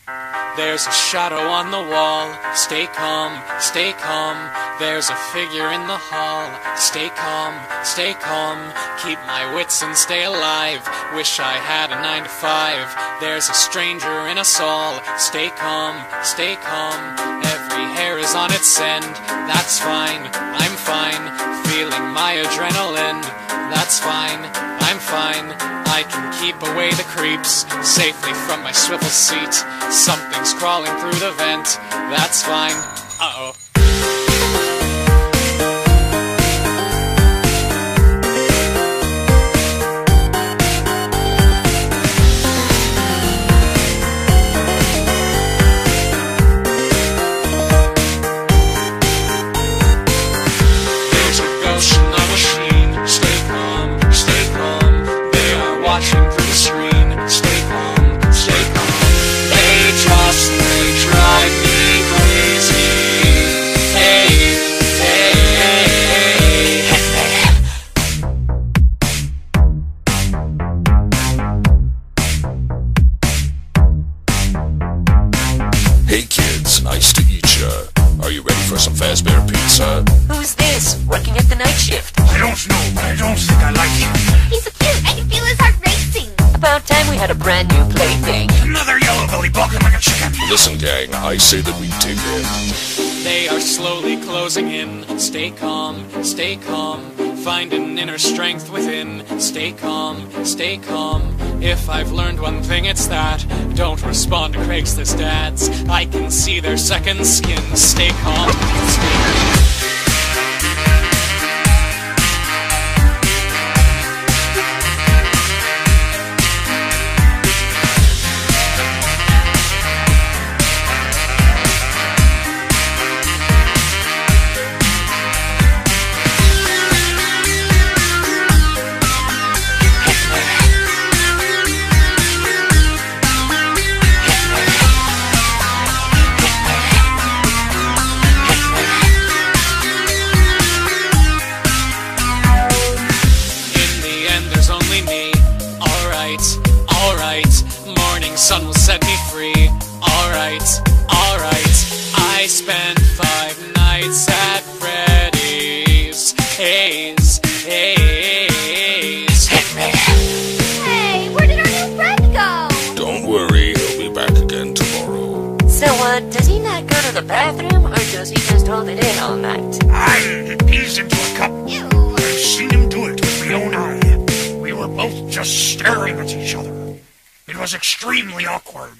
There's a shadow on the wall. Stay calm, stay calm. There's a figure in the hall. Stay calm, stay calm. Keep my wits and stay alive. Wish I had a 9 to 5. There's a stranger in us all. Stay calm, stay calm. Every hair is on its end. That's fine, I'm fine. Feeling my adrenaline. That's fine, I'm fine. I can keep away the creeps safely from my swivel seat. Something's crawling through the vent. That's fine. Uh-oh. There's a ghost in the machine. Stay calm, stay calm. They are watching through the screen. Stay calm, stay calm. They drive me crazy. Hey, hey, hey, Hey kids, nice to eat ya. Are you ready for some Fazbear pizza? Who's this, working at the night shift? I don't know, but I don't think I like him. He's so cute, I can feel his heart racing. About time we had a brand new plaything. Another yellow belly balking like a chicken. Listen gang, I say that we dig in. They are slowly closing in. Stay calm, stay calm. Find an inner strength within. Stay calm, stay calm. If I've learned one thing, it's that don't respond to Craigslist ads. I can see their second skin. Stay calm, stay calm. Alright, morning sun will set me free. Alright, I spent 5 nights at Freddy's. Haze. Hey, where did our new friend go? Don't worry, he'll be back again tomorrow. So, does he not go to the bathroom, or does he just hold it in all night? I pees into a cup. Ew. I've seen him do it with my own eye. We were both just staring at each other. It was extremely awkward.